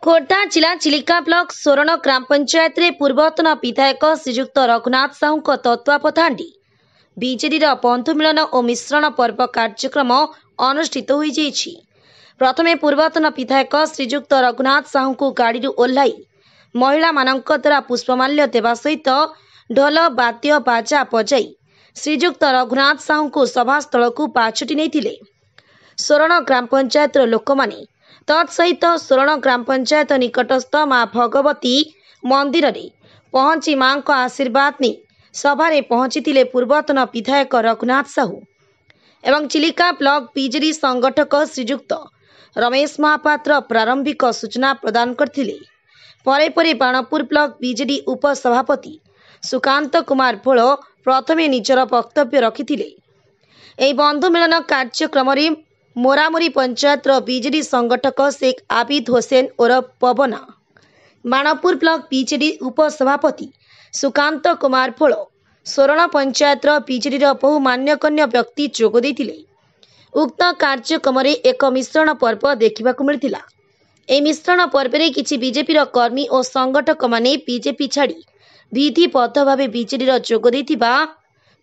खोर्धा जिला चिलिका ब्लॉक सोरण ग्राम पंचायत रे पूर्वतन विधायक श्रीजुक्त रघुनाथ साहू तत्वावधान बीजेडी बंधु मिलन और मिश्रण पर्व कार्यक्रम अनुष्ठित हो जाइछि। प्रथमे पूर्वतन विधायक श्रीजुक्त रघुनाथ साहू को गाड़ी ओह्लाई महिला मानक द्वारा पुष्पमाल्य देवा सहित ढोल बाद्य बाजा बजाई श्रीजुक्त रघुनाथ साहू को सभास्थल को पाछुटी नहीं सोरण ग्राम पंचायत लोक माने तत्सहित सोरण ग्राम पंचायत निकटस्थ माँ भगवती मंदिर रे पहुंची मां को आशीर्वाद नहीं सभारे पहुंची पूर्वतन विधायक रघुनाथ साहू एवं चिलिका ब्लॉक बीजेडी संगठक श्रीजुक्त रमेश महापात्र प्रारंभिक सूचना प्रदान करथिले। परे परे बाणपुर ब्लॉक बीजेडी उपसभापति सुकांत कुमार भोल प्रथमे निजर वक्तव्य रखिथिले। एही बंधु मिलन कार्यक्रम रे मोरामुरी पंचायत बीजेडी संगठक शेख आबिद हुसैन ओरफ पवन, बाणपुर ब्लॉक बीजेडी उपसभापति सुकांत कुमार भोल, सोरण पंचायत बीजेडी बहु मान्यगण्य व्यक्ति जोग देथिले। उक्त कार्यक्रम रे एक मिश्रण पर्व देखा मिलता। ए मिश्रण पर्व रे किछि बीजेपी कर्मी और संगठक माने बीजेपी छाड़ी विधिबद्ध भाव बीजेडी जोग देथिबा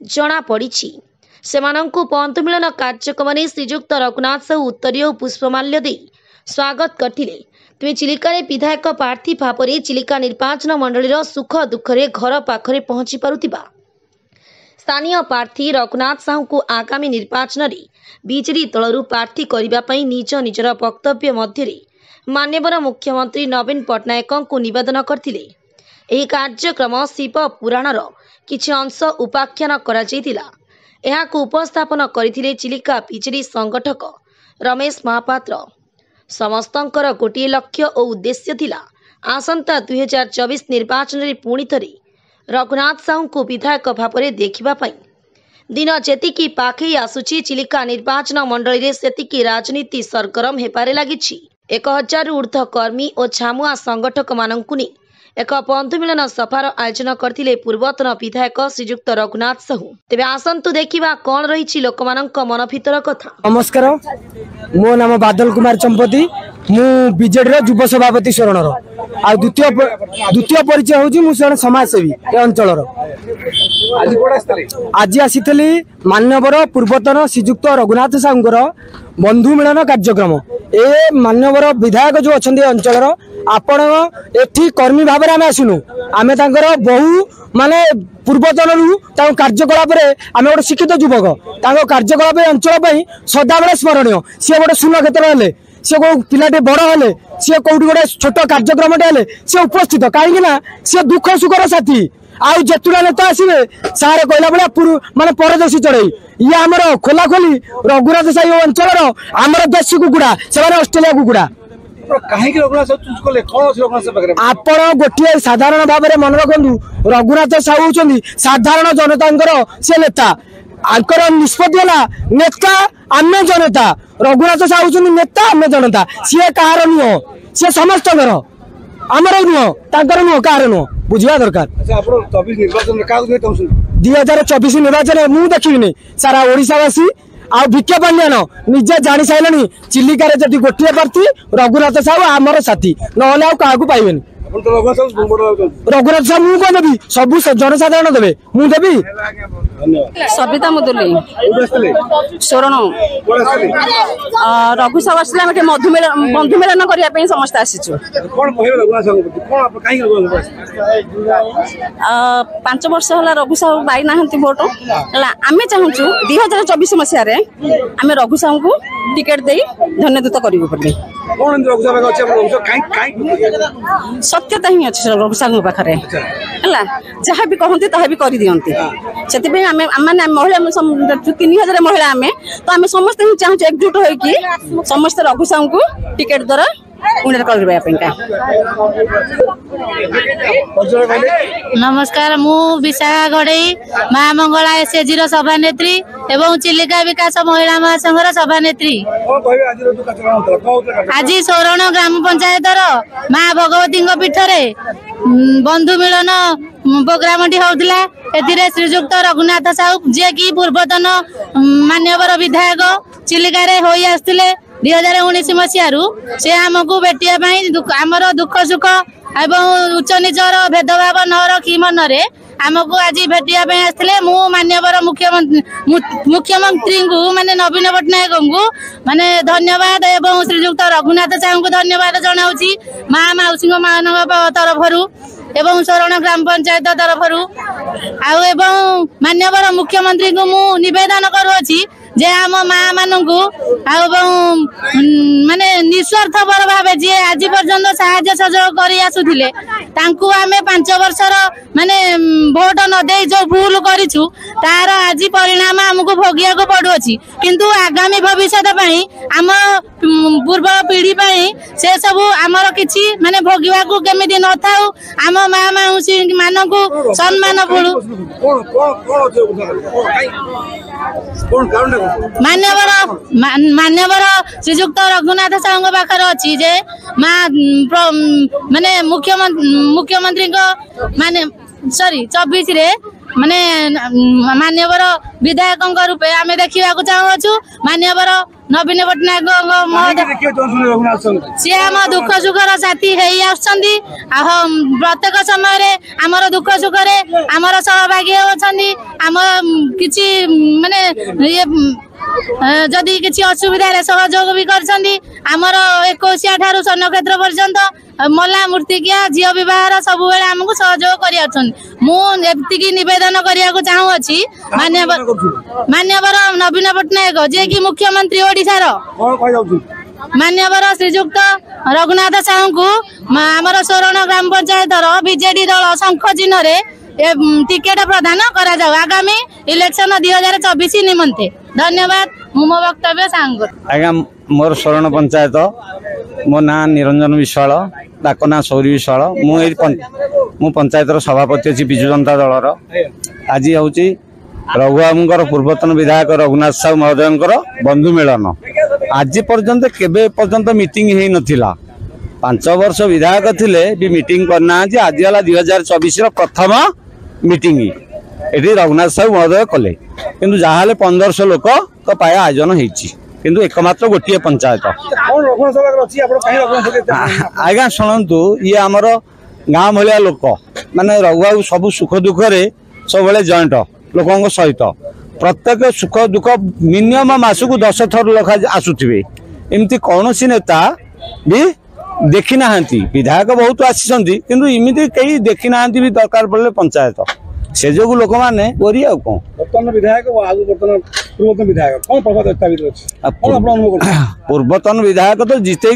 जणा पड़िछि। सेमानंकु बंधु मिलन कार्यक्रम में श्रीजुक्त रघुनाथ साहू उत्तरीय और पुष्पमाल्य दे स्वागत करथिले। तेज चिलिका विधायक प्रार्थी भाव में चिलिका निर्वाचन मंडलीर सुख दुखरे घर पाखरे पहुंची पारुथिबा स्थानीय प्रार्थी रघुनाथ साहू को आगामी निर्वाचन में बीजेडी दलरू प्रार्थी करने निज निजर वक्तव्य मध्य माननीय मुख्यमंत्री नवीन पट्टनायक को निवेदन करथिले। एही कार्यक्रम शिव पुराणर किछि अंश उपाख्यान करा जायतिला। एहाकु उपस्थापन करथिले चिलिका बीजेडी संगठक रमेश महापात्र। समस्तंकर गोटे लक्ष्य और उद्देश्य थिला आसंता 2024 निर्वाचन रे पुणी थरे रघुनाथ साहू को विधायक भाव में देखिबा पई। दिन जेतिकी पाखई आसुची चिलिका निर्वाचन मंडली रे सेतिकी राजनीति सरगरम हेबारे लागिछि। 1000 ऊर्ध्व कर्मी और छामुआ संगठक मानंकु नि एक बंधु मिलन सभार आयोजन करथिले पूर्वतन विधायक श्रीजुक्त रघुनाथ साहू। तेबे आसंतु देखिबा कोन रहिछि लोकमानंक मन भितर कथा। नमस्कार, मो नाम बादल कुमार चंपती, मु बीजेडी युव सभापति सोरणर। आ द्वितीय परिचय होछि मु जने समाजसेवी ए अंचलर। आज आसीथली मान्यवर पूर्वतन श्रीजुक्त रघुनाथ साहूंकर बंधु मिलन कार्यक्रम। ए मान्यवर विधायक जो अछंती अंचलर आपण एठी कर्मी भाव में आसुनु आमे तांकर बहु माने पूर्वतन कार्यकलाप आम गोटे शिक्षित युवक तांको कार्यकलाप अंचल सदा बेले स्मरणीय। सी गोटे शून्य क्षेत्र हेले सी पिलाटे बड़ हेले सी कौटी गोटे छोट कार्यक्रम हेले सी उपस्थित कहीं सी दुख सुखर साथी। आउ जेतुरा नेता आसवे सारे कहला भाया माने परदेशी चढ़ई ये आमर खोला खोली रघुनाथ साहू अंचल आमर देशी कुकुड़ा से ऑस्ट्रेलिया कुकुड़ा। आपण गोटे साधारण भाव में मन रखु रघुनाथ साहू होती साधारण जनता से नेता आंकर निष्पत्ति है नेता आमे जनता। रघुनाथ साहू होती नेता आमे जनता। सी कहार नुह सी समस्त आमर नुह तांकर नुह कहार नुह बुझा दरकार। 2024 निर्वाचन मु देखी सारा ओडिशावासी आ भिक्ष पांड्यान निजे जानी सारे चिलिकार जदि गोटे प्रार्थी रघुनाथ साहू आमर साथी ना क्या पाइबेनि। रघुनाथ साहू मु कौन देवी सब जनसाधारण देवे मु देवी। सविता मुदुली सोरण रघु साहू आसले बंधु मिलन करने समस्त आसीचु। 5 वर्ष है रघु साहू पाई ना भोट आम चाहूँ 2024 मसीह आम रघु साहू को टिकेट दे धन्यदूत करूँ। सत्यता ही अच्छी रघु साहू पाखे जहाँ भी कहते ताहा भी कर दिखती से महिला 3000 महिला आम तो आम समस्त ही चाहूँ एकजुट हो समस्त रघु साहू को टिकेट द्वारा नमस्कार, मु विशाखा गड़ई माँ मंगला एसएचजी सभानेत्री एवं चिलिका विकास महिला महासंघर सभानेत्री। आज सोरण ग्राम पंचायत माँ भगवती पीठ बंधु मिलन प्रोग्राम होता। श्रीजुक्त रघुनाथ साहू जी कि पूर्वतन मान्यवर विधायक चिलिका हो आसते 2019 मसीहारू से आमको भेटिया आमर दुख सुख एवं उच्च नीचर भेदभाव न रखी मनरे आमको आज भेटिया आसते मु मानवर मुख्यमंत्री को माने नवीन पट्टनायक को माने धन्यवाद एवं श्रीजुक्त रघुनाथ साहू को धन्यवाद जनाऊँगी माँ मौसी मान तरफ एवं शरण ग्राम पंचायत तरफ एवं मानवर मुख्यमंत्री को मु निवेदन करुँची जे आम माँ मानू माने निस्वार्थपर भाव जी आज पर्यंत साहाय्य सहयोग कर आसुले आम 5 वर्षर माने भोट न दे जो भूल करूँ तार आज परिणाम आमको भोगिया को पड़ुअछि किंतु आगामी भविष्य आम पूर्व पीढ़ी से सब आमर किछि माने भोगिया को केमिति न थाउ आम माँ मौसी मानक सम्मान पड़ू मान्यवर श्रीजुक्त रघुनाथ साहू पाखर अच्छी जे माने मुख्यमंत्री माने सॉरी 24 रे माने मान्यवर विधायक रूपे आम देखा चाहूँ मान्यवर नवीन पट्टनायक सी आम दुख सुखर साथी प्रत्येक समय आमर दुख सुखरे आमर सहभागी होती आम किसी माने ये जदि किसी असुविधा सहयोग भी करमर 21 ठारू स्वर्णक्षेत्र पर्यंत मला मूर्तिकिया झील बहार सब आमको सहयोग करती निवेदन करने चाहूँगी मान्यवर नवीन पट्टनायक जे कि मुख्यमंत्री ओडिशार मान्यवर श्रीजुक्त रघुनाथ साहू को आमर शरण ग्राम पंचायत बीजेडी दल शंख चिन्ह टिकेट प्रदान करा जाऊ आगामी इलेक्शन 2024 निमंते धन्यवाद मो वक्तव्य सांग आज्ञा मोर शरण पंचायत मो ना निरंजन विश्वाल डाक ना सौरी विश्वाल मु पंचायत सभापति अच्छी विजु जनता दलर आज हूँ रघुबाबूर पूर्वतन विधायक रघुनाथ साहू महोदय बंधु मिलन आज पर्यंत केबे पर्यंत मीटिंग हो नथिला 5 वर्ष विधायक थिले भी मीटिंग करना आज है 2024 प्रथम मीटिंग ये रघुनाथ साहू महोदय कले किंतु जहाँ 1500 लोक पाए आयोजन होती किंतु एकमात्र गोटे पंचायत आज्ञा शुणु ये आमर गाँ भाया लोक माने रघुबाबू सब सुख दुखे सब जॉइंट लोकों सहित प्रत्येक सुख दुख मिनिमम मासक 10 थर लखा आसुवे एमती कौन नेता भी देखी ना विधायक बहुत आसी किंतु इमिति कई देखी ना भी दरकार पड़े पंचायत से जो लोक मैंने कौन पूर्वतन विधायक तो जिते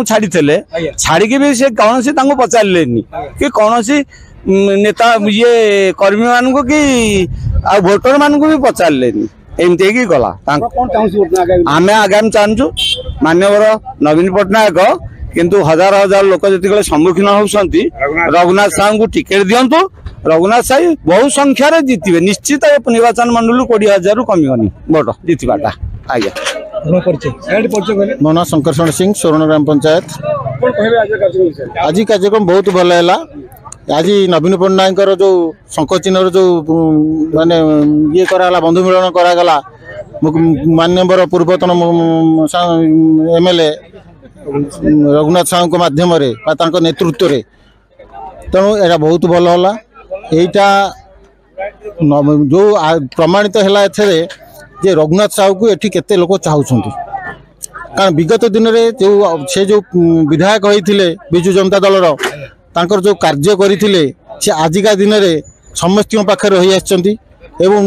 छाड़ी छाड़ी भी से कौन सी पचारे कि कौन सी नेता ये कर्मी मान को कि भोटर मान को भी पचारे एमती गला आम आगामी चाहूँ मान्यवर नवीन पट्टनायक किंतु हजार हजार लोक जो सम्मुखीन होती रघुनाथ साहू को टिकेट दिंतु रघुनाथ साहू बहु संख्यार जीतबे निश्चित निर्वाचन मंडल 20,000 रु कमिगनी भोट जीतवाटा आज्ञा मो ना शंकर सिंह स्वर्ण ग्राम पंचायत आज कार्यक्रम बहुत भल है आज नवीन पट्टनायक जो शंख चिन्ह जो माने ये कराला बंधु मिलन करागला मान्यवर पूर्वतन एमएलए रघुनाथ साहू को माध्यम नेतृत्व रे तेणु यहाँ बहुत भल है यहाँ जो प्रमाणित है जे रघुनाथ साहू को एठी केते लोक चाहूछंती कारण विगत दिन में जो से जो विधायक होते विजु जनता दलर तांकर जो कार्य करथिले से आजिका दिन में समस्त पाखे रही आछंती एवं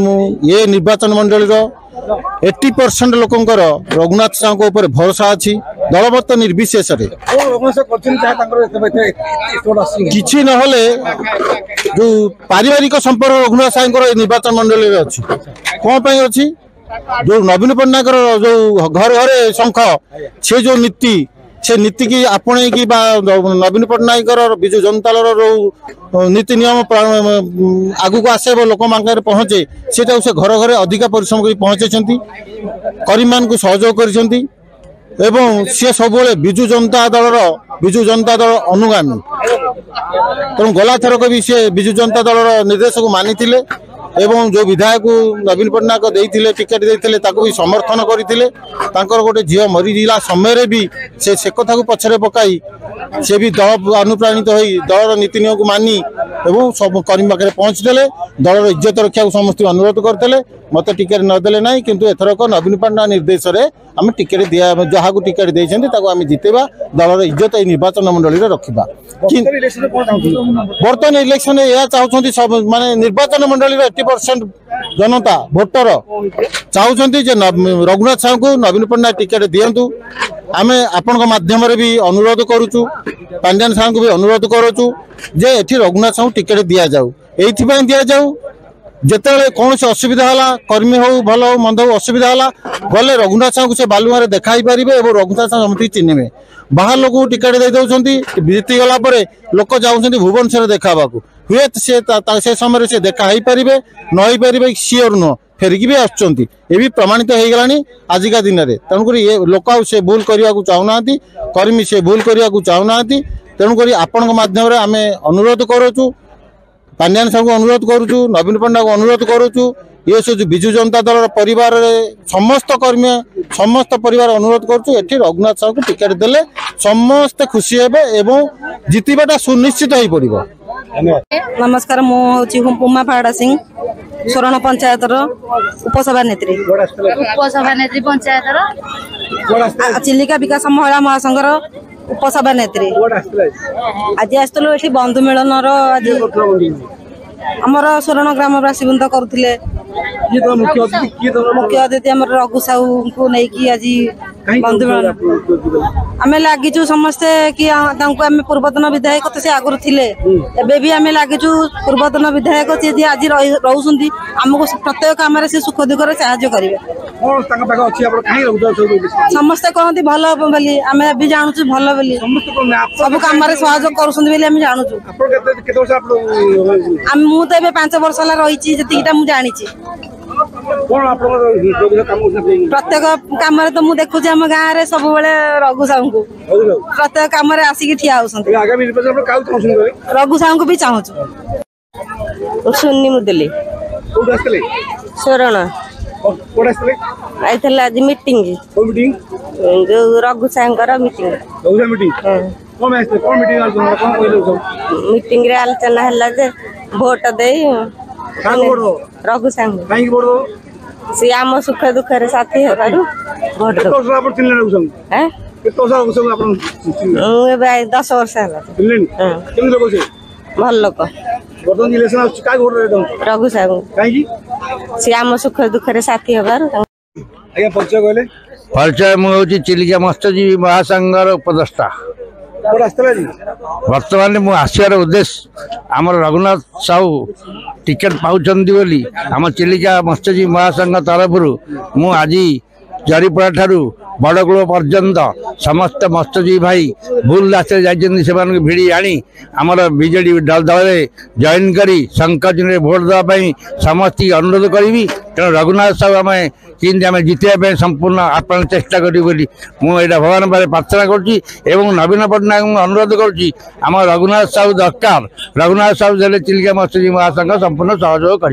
ये निर्वाचन मंडल 80% लोकंकर रघुनाथ साहू को ऊपर भरोसा अच्छी दलमत निर्विशेष किछि नहले जो पारिवारिक संपर्क रघुनाथ साहू निर्वाचन मंडल में अच्छी कौन पाई अच्छी जो नवीन पट्टनायक जो घर घरे शंख से जो नीति से नीति की आपणे की नवीन पट्टनायक विजु जनता दल नीति नियम आगु को आसे लोक मांगे पहुँचे से घर घरे अधिका परिश्रम कर पहुँचे करीम मान को सहयोग कर सी सब विजु जनता दल अनुगामी तेणु गला थरक भी सी विजु जनता दल निर्देश को मानी एवं जो विधायक नवीन पट्टनायक देइथिले टिकेट देइथिले ताको भी समर्थन करथिले तांकर गोटे झियो मरीजिला समय भी से कथा को पछरे पकाई से भी दल अनुप्राणित होई दलर नीति नियम को मानी एवं सब कर्मी पाखे पहुंचदेले दलर इज्जत रक्षा समस्त अनुरोध करते मत टिकेट नदेले ना किंतु एथरक नवीन पट्टनायक निर्देश में आम टिकेट दिया जहाँ को टिकेट देते जितेबा दलर इज्जत ये निर्वाचन मंडली रखा बर्तमान इलेक्शन यह चाहते सब माने निर्वाचन मंडली 80% जनता भोटर चाहते रघुनाथ साहू को नवीन पट्टनायक टिकेट दिंतु आम आपण माध्यम भी अनुरोध करुचु पांड्यान साहू को भी अनुरोध करुचु जे एठी रघुनाथ साहू टिकेट दि जाऊ एइथिपाई दि जाऊ जिते कौन से असुविधा है कर्मी हो भल हो मंद हो असुविधा है गले रघुनाथ साहू को से बालुआ देखाई पारे और रघुनाथ साहू समझ चिन्हे बाहर लोक टिकेट दे दौरान जीति गला लोक जाऊँच भुवनेश्वर देखा हुए से समय से देखा हो पारे न हो पारे सियोर नुह फेरिकी भी आसुँच ये भी प्रमाणित हो गलानी आजिका दिन में तेणुक ये लोक से भूल करने को चाहूना कर्मी से भूल करने को चाहूना तेणुक आपण माध्यम आम अनुरोध करुचु पांड्यान साहू अनुरोध करुचु नवीन पट्टनायक अनुरोध करुचु ये सब विजु जनता दल परिवार समस्त कर्मी समस्त परिवार अनुरोध करुचु एठी रघुनाथ साहू को टिकेट देले समस्त खुशी हेबे एवं जितिबाटा सुनिश्चित हो पड़िबो। नमस्कार मु उमा फाड़ा सिंह स्वर्ण पंचायत उपसभानेत्री पंचायत चिलिका विकास महिला महासंघर उपसभानेत्री आज आसलु ये बंधु मिलन आमर स्वर्ण ग्रामवासी बृंद करुले मुख्य अतिथि आम रघु साहू को लेकिन आज बंधु मिलन आम लगिचु समस्ते कि आम पूर्वतन विधायक तो से आगुरी थे एबे भी आम लगिचु पूर्वतन विधायक सी आज रोच आमको प्रत्येक कम से सुख दुख साहाय्य करेंगे समस्ते कहते भल बोली आम भी जानूँ भल बोली सब कम सहयोग कर जानूँ मु तो 5 वर्ष है रही जीटा मुझे जानी प्रत्येक कम तो मुझे देखुची आम गाँव में सब रघु साहू को प्रत्येक कम आसिक ठिया रघु साहू को भी चाहूँ सुन्नी मुदली स्वर्ण आज मीटिंग जो रघु साहू मीटिंग रे आलोचना है भोट दे रघु साहू सी आम सुख दुख साथी भोट 10 वर्ष भल लोक रघु साहू सी आम सुख दुख साथी परिचय मुझे चिलिका मत्स्यजीवी महासंघर उपदेष्टा बर्तमान मु आसार उद्देश्य आम रघुनाथ साहू टिकेट पाँच बोली आम चिलिका मत्स्यजीवी महासंघ तरफ मु आज जरीपड़ा ठारू बड़कूल पर्यंत समस्त मत्स्यजीवी भाई भूल रास्ते जाती भिड़ी आनी आमर बीजेडी दल में जॉइन करी संकट में भोट देवाई समस्त अनुरोध करी तेणु रघुनाथ साहू आम किंतु आम जितने संपूर्ण आप्राण चेष्टा करी मुझे भगवान पाखे प्रार्थना करुँची नवीन पट्टनायक अनुरोध करुँची आम रघुनाथ साहू दरकार रघुनाथ साहू देले चिलिका मत्स्यजीवी महासंघ संपूर्ण सहयोग कर।